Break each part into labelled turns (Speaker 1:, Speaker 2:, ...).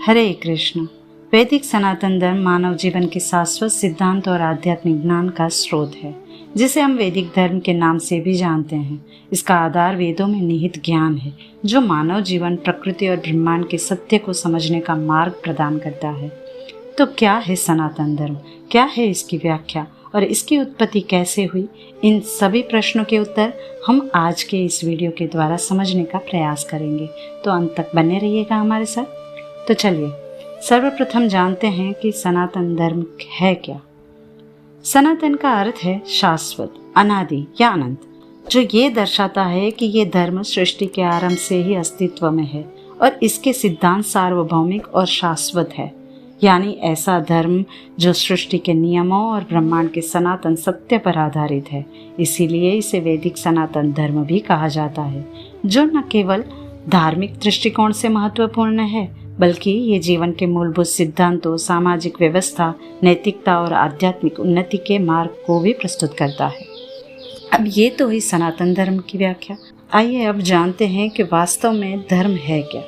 Speaker 1: हरे कृष्ण। वैदिक सनातन धर्म मानव जीवन के शाश्वत सिद्धांत और आध्यात्मिक ज्ञान का स्रोत है, जिसे हम वैदिक धर्म के नाम से भी जानते हैं। इसका आधार वेदों में निहित ज्ञान है, जो मानव जीवन, प्रकृति और ब्रह्मांड के सत्य को समझने का मार्ग प्रदान करता है। तो क्या है सनातन धर्म, क्या है इसकी व्याख्या और इसकी उत्पत्ति कैसे हुई? इन सभी प्रश्नों के उत्तर हम आज के इस वीडियो के द्वारा समझने का प्रयास करेंगे, तो अंत तक बने रहिएगा हमारे साथ। तो चलिए सर्वप्रथम जानते हैं कि सनातन धर्म है क्या। सनातन का अर्थ है शाश्वत, अनादि या अनंत, जो ये दर्शाता है कि ये धर्म सृष्टि के आरंभ से ही अस्तित्व में है और इसके सिद्धांत सार्वभौमिक और शाश्वत है। यानी ऐसा धर्म जो सृष्टि के नियमों और ब्रह्मांड के सनातन सत्य पर आधारित है। इसीलिए इसे वैदिक सनातन धर्म भी कहा जाता है, जो न केवल धार्मिक दृष्टिकोण से महत्वपूर्ण है, बल्कि ये जीवन के मूलभूत सिद्धांतों, सामाजिक व्यवस्था, नैतिकता और आध्यात्मिक उन्नति के मार्ग को भी प्रस्तुत करता है। अब ये तो हुई सनातन धर्म की व्याख्या। आइए अब जानते हैं कि वास्तव में धर्म है क्या।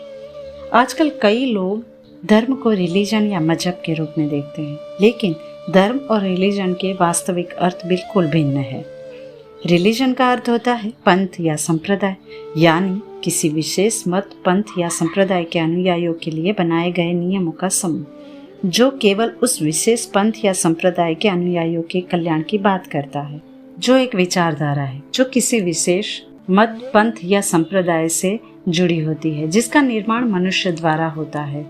Speaker 1: आजकल कई लोग धर्म को रिलीजन या मजहब के रूप में देखते हैं, लेकिन धर्म और रिलीजन के वास्तविक अर्थ बिल्कुल भिन्न है। रिलीजन का अर्थ होता है पंथ या संप्रदाय, यानी किसी विशेष मत, पंथ या संप्रदाय के अनुयायियों के लिए बनाए गए नियमों का समूह, जो केवल उस विशेष पंथ या संप्रदाय के अनुयायियों के कल्याण की बात करता है। जो एक विचारधारा है जो किसी विशेष मत, पंथ या संप्रदाय से जुड़ी होती है, जिसका निर्माण मनुष्य द्वारा होता है,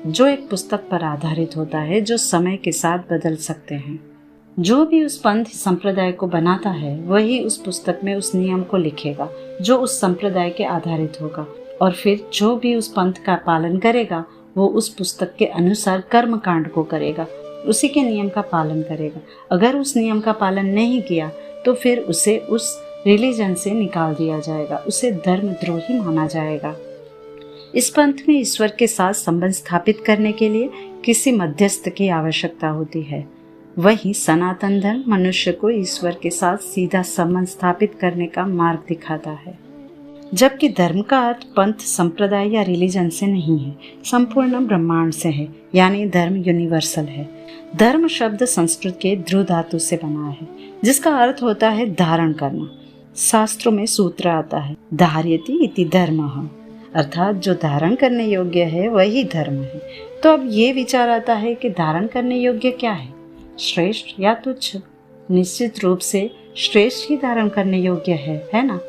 Speaker 1: जो एक पुस्तक पर आधारित होता है, जो समय के साथ बदल सकते हैं। जो भी उस पंथ संप्रदाय को बनाता है, वही उस पुस्तक में उस नियम को लिखेगा जो उस संप्रदाय के आधारित होगा, और फिर जो भी उस पंथ का पालन करेगा वो उस पुस्तक के अनुसार कर्म कांड को करेगा, उसी के नियम का पालन करेगा। अगर उस नियम का पालन नहीं किया तो फिर उसे उस रिलीजन से निकाल दिया जाएगा, उसे धर्मद्रोही माना जाएगा। इस पंथ में ईश्वर के साथ संबंध स्थापित करने के लिए किसी मध्यस्थ की आवश्यकता होती है। वही सनातन धर्म मनुष्य को ईश्वर के साथ सीधा संबंध स्थापित करने का मार्ग दिखाता है। जबकि धर्म का अर्थ पंथ, संप्रदाय या रिलीजन से नहीं है, संपूर्ण ब्रह्मांड से है, यानी धर्म यूनिवर्सल है। धर्म शब्द संस्कृत के ध्रुव धातु से बना है, जिसका अर्थ होता है धारण करना। शास्त्रों में सूत्र आता है धार्यति इति धर्मः, अर्थात जो धारण करने योग्य है वही धर्म है। तो अब ये विचार आता है कि धारण करने योग्य क्या है, श्रेष्ठ या तुच्छ? निश्चित रूप से श्रेष्ठ ही धारण करने योग्य है ना।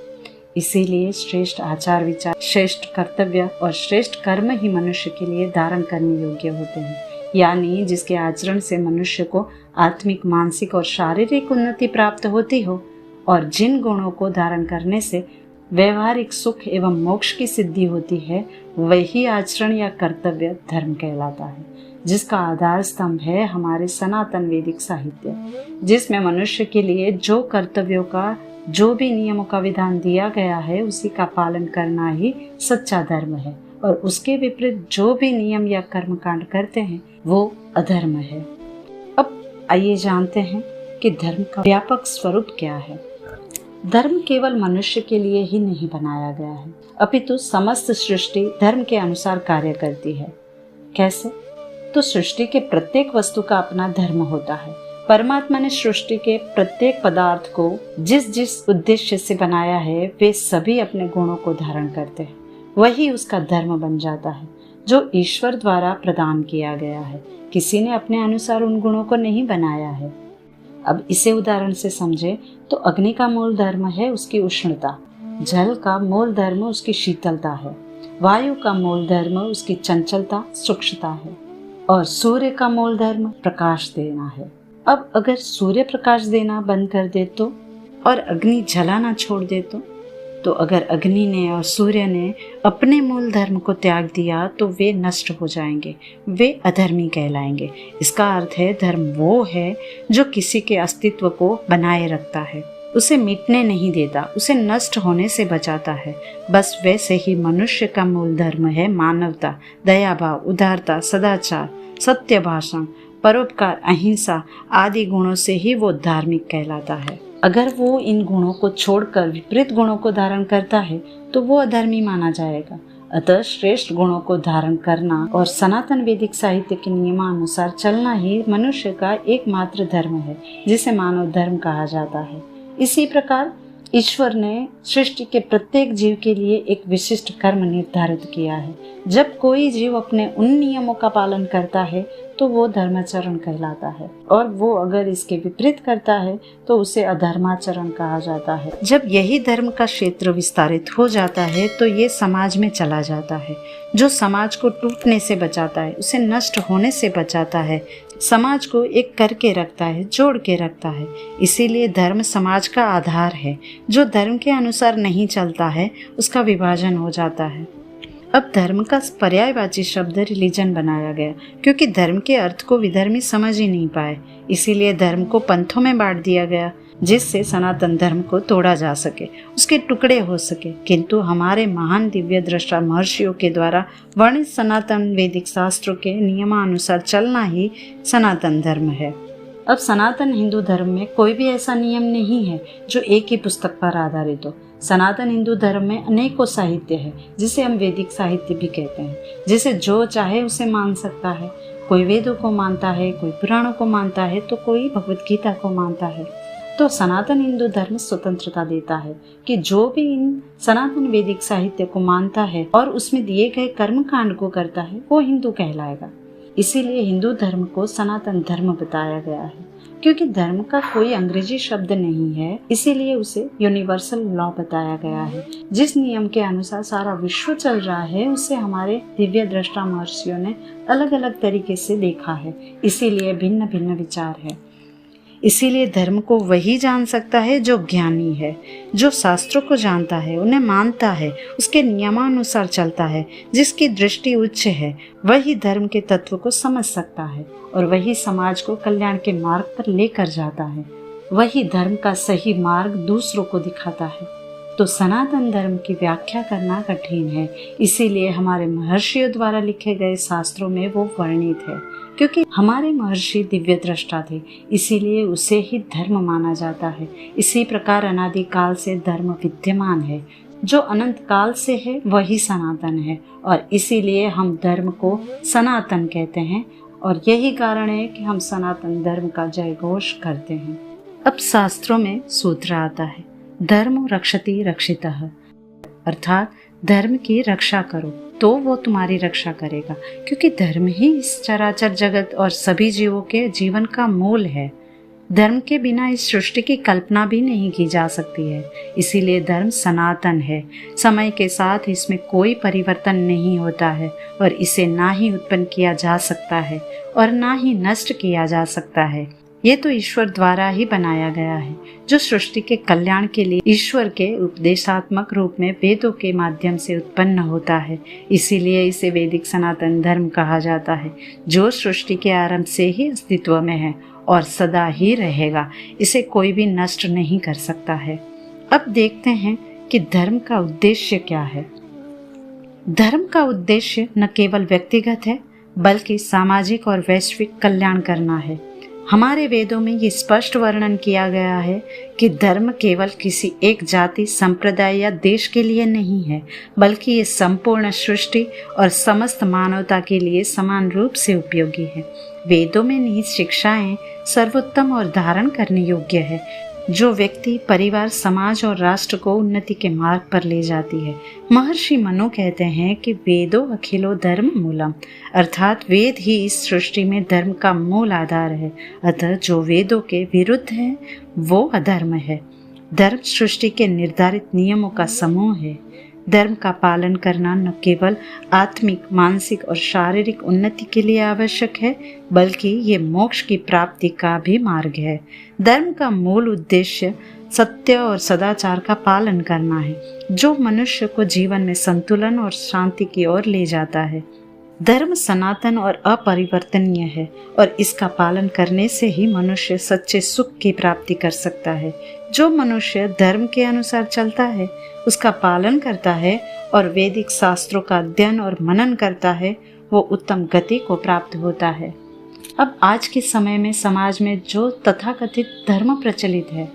Speaker 1: इसीलिए श्रेष्ठ आचार विचार, श्रेष्ठ कर्तव्य और श्रेष्ठ कर्म ही मनुष्य के लिए धारण करने योग्य होते हैं, यानी जिसके आचरण से मनुष्य को आत्मिक, मानसिक और शारीरिक उन्नति प्राप्त होती हो, और जिन गुणों को धारण करने से व्यवहारिक सुख एवं मोक्ष की सिद्धि होती है, वही आचरण या कर्तव्य धर्म कहलाता है, जिसका आधार स्तंभ है हमारे सनातन वैदिक साहित्य, जिसमें मनुष्य के लिए जो कर्तव्यों का, जो भी नियमों का विधान दिया गया है, उसी का पालन करना ही सच्चा धर्म है, और उसके विपरीत जो भी नियम या कर्म कांड करते हैं वो अधर्म है। अब आइए जानते हैं कि धर्म का व्यापक स्वरूप क्या है। धर्म केवल मनुष्य के लिए ही नहीं बनाया गया है, अपितु समस्त सृष्टि धर्म के अनुसार कार्य करती है। कैसे? तो सृष्टि के प्रत्येक वस्तु का अपना धर्म होता है। परमात्मा ने सृष्टि के प्रत्येक पदार्थ को जिस जिस उद्देश्य से बनाया है, वे सभी अपने गुणों को धारण करते हैं, वही उसका धर्म बन जाता है, जो ईश्वर द्वारा प्रदान किया गया है। किसी ने अपने अनुसार उन गुणों को नहीं बनाया है। अब इसे उदाहरण से समझे तो अग्नि का मूल धर्म है उसकी उष्णता, जल का मूल धर्म उसकी शीतलता है, वायु का मूल धर्म उसकी चंचलता, सूक्ष्मता है, और सूर्य का मूल धर्म प्रकाश देना है। अब अगर सूर्य प्रकाश देना बंद कर दे तो, और अग्नि जलाना छोड़ दे तो अगर अग्नि ने और सूर्य ने अपने मूल धर्म को त्याग दिया तो वे नष्ट हो जाएंगे, वे अधर्मी कहलाएंगे। इसका अर्थ है धर्म वो है जो किसी के अस्तित्व को बनाए रखता है, उसे मिटने नहीं देता, उसे नष्ट होने से बचाता है। बस वैसे ही मनुष्य का मूल धर्म है मानवता, दयाभाव, उदारता, सदाचार, सत्य भाषण, परोपकार, अहिंसा आदि गुणों से ही वो धार्मिक कहलाता है। अगर वो इन गुणों को छोड़कर विपरीत गुणों को धारण करता है तो वो अधर्मी माना जाएगा। अतः श्रेष्ठ गुणों को धारण करना और सनातन वैदिक साहित्य के नियमानुसार चलना ही मनुष्य का एकमात्र धर्म है, जिसे मानव धर्म कहा जाता है। इसी प्रकार ईश्वर ने सृष्टि के प्रत्येक जीव के लिए एक विशिष्ट कर्म निर्धारित किया है। जब कोई जीव अपने उन नियमों का पालन करता है तो वो धर्माचरण कहलाता है, और वो अगर इसके विपरीत करता है तो उसे अधर्माचरण कहा जाता है। जब यही धर्म का क्षेत्र विस्तारित हो जाता है तो ये समाज में चला जाता है, जो समाज को टूटने से बचाता है, उसे नष्ट होने से बचाता है, समाज को एक करके रखता है, जोड़ के रखता है। इसीलिए धर्म समाज का आधार है। जो धर्म के अनुसार नहीं चलता है उसका विभाजन हो जाता है। अब धर्म का पर्यायवाची शब्द रिलीजन बनाया गया, क्योंकि धर्म के अर्थ को विधर्मी समझ ही नहीं पाए। इसीलिए धर्म को पंथों में बांट दिया गया, जिससे सनातन धर्म को तोड़ा जा सके, उसके टुकड़े हो सके। किंतु हमारे महान दिव्य दृष्टा महर्षियों के द्वारा वर्णित सनातन वैदिक शास्त्रों के नियमानुसार चलना ही सनातन धर्म है। अब सनातन हिंदू धर्म में कोई भी ऐसा नियम नहीं है जो एक ही पुस्तक पर आधारित हो। सनातन हिंदू धर्म में अनेकों साहित्य है, जिसे हम वैदिक साहित्य भी कहते हैं, जिसे जो चाहे उसे मान सकता है। कोई वेदों को मानता है, कोई पुराणों को मानता है, तो कोई भगवत गीता को मानता है। तो सनातन हिंदू धर्म स्वतंत्रता देता है कि जो भी इन सनातन वैदिक साहित्य को मानता है और उसमें दिए गए कर्म कांड को करता है, वो हिंदू कहलाएगा। इसीलिए हिंदू धर्म को सनातन धर्म बताया गया है। क्योंकि धर्म का कोई अंग्रेजी शब्द नहीं है, इसीलिए उसे यूनिवर्सल लॉ बताया गया है। जिस नियम के अनुसार सारा विश्व चल रहा है, उसे हमारे दिव्य दृष्टा महर्षियों ने अलग अलग तरीके से देखा है। इसीलिए भिन्न भिन्न विचार है। इसीलिए धर्म को वही जान सकता है जो ज्ञानी है, जो शास्त्रों को जानता है, उन्हें मानता है, उसके नियमानुसार चलता है। जिसकी दृष्टि उच्च है वही धर्म के तत्व को समझ सकता है, और वही समाज को कल्याण के मार्ग पर लेकर जाता है। वही धर्म का सही मार्ग दूसरों को दिखाता है। तो सनातन धर्म की व्याख्या करना कठिन है। इसीलिए हमारे महर्षियों द्वारा लिखे गए शास्त्रों में वो वर्णित है। क्योंकि हमारे महर्षि दिव्य दृष्टा थे, इसीलिए उसे ही धर्म माना जाता है। इसी प्रकार अनादि काल से धर्म विद्यमान है। जो अनंत काल से है वही सनातन है, और इसीलिए हम धर्म को सनातन कहते हैं। और यही कारण है कि हम सनातन धर्म का जय घोष करते हैं। अब शास्त्रों में सूत्र आता है, धर्म रक्षति रक्षितः, अर्थात धर्म की रक्षा करो तो वो तुम्हारी रक्षा करेगा। क्योंकि धर्म ही इस चराचर जगत और सभी जीवों के जीवन का मूल है। धर्म के बिना इस सृष्टि की कल्पना भी नहीं की जा सकती है। इसीलिए धर्म सनातन है। समय के साथ इसमें कोई परिवर्तन नहीं होता है, और इसे ना ही उत्पन्न किया जा सकता है और ना ही नष्ट किया जा सकता है। ये तो ईश्वर द्वारा ही बनाया गया है, जो सृष्टि के कल्याण के लिए ईश्वर के उपदेशात्मक रूप में वेदों के माध्यम से उत्पन्न होता है। इसीलिए इसे वैदिक सनातन धर्म कहा जाता है, जो सृष्टि के आरंभ से ही अस्तित्व में है और सदा ही रहेगा। इसे कोई भी नष्ट नहीं कर सकता है। अब देखते हैं कि धर्म का उद्देश्य क्या है। धर्म का उद्देश्य न केवल व्यक्तिगत है, बल्कि सामाजिक और वैश्विक कल्याण करना है। हमारे वेदों में ये स्पष्ट वर्णन किया गया है कि धर्म केवल किसी एक जाति, संप्रदाय या देश के लिए नहीं है, बल्कि ये संपूर्ण सृष्टि और समस्त मानवता के लिए समान रूप से उपयोगी है। वेदों में निहित शिक्षाएं सर्वोत्तम और धारण करने योग्य है, जो व्यक्ति, परिवार, समाज और राष्ट्र को उन्नति के मार्ग पर ले जाती है। महर्षि मनु कहते हैं कि वेदो अखिलो धर्म मूलम, अर्थात वेद ही इस सृष्टि में धर्म का मूल आधार है। अतः जो वेदों के विरुद्ध है वो अधर्म है। धर्म सृष्टि के निर्धारित नियमों का समूह है। धर्म का पालन करना न केवल आत्मिक, मानसिक और शारीरिक उन्नति के लिए आवश्यक है, बल्कि ये मोक्ष की प्राप्ति का भी मार्ग है। धर्म का मूल उद्देश्य सत्य और सदाचार का पालन करना है, जो मनुष्य को जीवन में संतुलन और शांति की ओर ले जाता है। धर्म सनातन और अपरिवर्तनीय है, और इसका पालन करने से ही मनुष्य सच्चे सुख की प्राप्ति कर सकता है। जो मनुष्य धर्म के अनुसार चलता है, उसका पालन करता है और वैदिक शास्त्रों का अध्ययन और मनन करता है, वो उत्तम गति को प्राप्त होता है। अब आज के समय में समाज में जो तथाकथित धर्म प्रचलित है,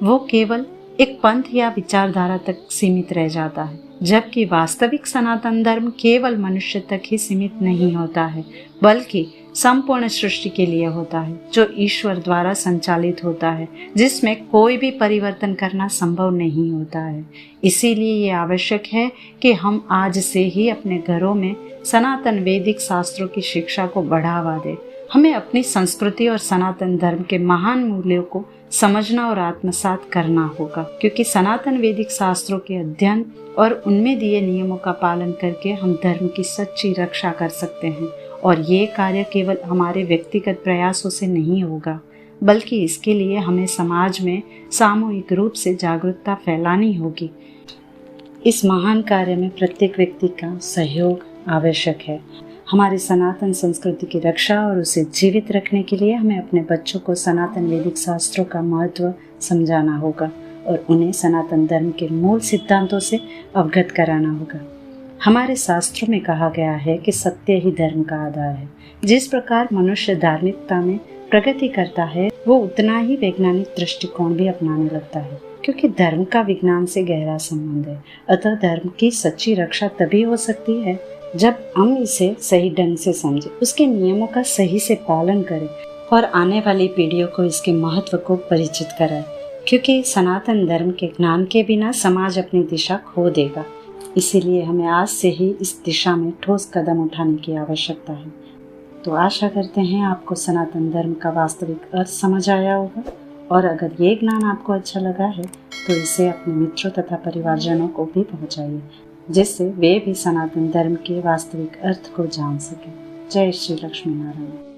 Speaker 1: वो केवल एक पंथ या विचारधारा तक सीमित रह जाता है। जबकि वास्तविक सनातन धर्म केवल मनुष्य तक ही सीमित नहीं होता है, बल्कि संपूर्ण सृष्टि के लिए होता है, जो ईश्वर द्वारा संचालित होता है, जिसमें कोई भी परिवर्तन करना संभव नहीं होता है। इसीलिए ये आवश्यक है कि हम आज से ही अपने घरों में सनातन वैदिक शास्त्रों की शिक्षा को बढ़ावा दें। हमें अपनी संस्कृति और सनातन धर्म के महान मूल्यों को समझना और आत्मसात करना होगा, क्योंकि सनातन वैदिक शास्त्रों के अध्ययन और उनमें दिए नियमों का पालन करके हम धर्म की सच्ची रक्षा कर सकते हैं। और ये कार्य केवल हमारे व्यक्तिगत प्रयासों से नहीं होगा, बल्कि इसके लिए हमें समाज में सामूहिक रूप से जागरूकता फैलानी होगी। इस महान कार्य में प्रत्येक व्यक्ति का सहयोग आवश्यक है। हमारी सनातन संस्कृति की रक्षा और उसे जीवित रखने के लिए हमें अपने बच्चों को सनातन वैदिक शास्त्रों का महत्व समझाना होगा और उन्हें सनातन धर्म के मूल सिद्धांतों से अवगत कराना होगा। हमारे शास्त्रों में कहा गया है कि सत्य ही धर्म का आधार है। जिस प्रकार मनुष्य धार्मिकता में प्रगति करता है, वो उतना ही वैज्ञानिक दृष्टिकोण भी अपनाने लगता है, क्योंकि धर्म का विज्ञान से गहरा संबंध है। अतः धर्म की सच्ची रक्षा तभी हो सकती है जब हम इसे सही ढंग से समझें, उसके नियमों का सही से पालन करें और आने वाली पीढ़ियों को इसके महत्व को परिचित कराएं, क्योंकि सनातन धर्म के ज्ञान के बिना समाज अपनी दिशा खो देगा। इसीलिए हमें आज से ही इस दिशा में ठोस कदम उठाने की आवश्यकता है। तो आशा करते हैं आपको सनातन धर्म का वास्तविक अर्थ समझ आया होगा, और अगर ये ज्ञान आपको अच्छा लगा है तो इसे अपने मित्रों तथा परिवारजनों को भी पहुंचाइए, जिससे वे भी सनातन धर्म के वास्तविक अर्थ को जान सकें। जय श्री लक्ष्मी नारायण।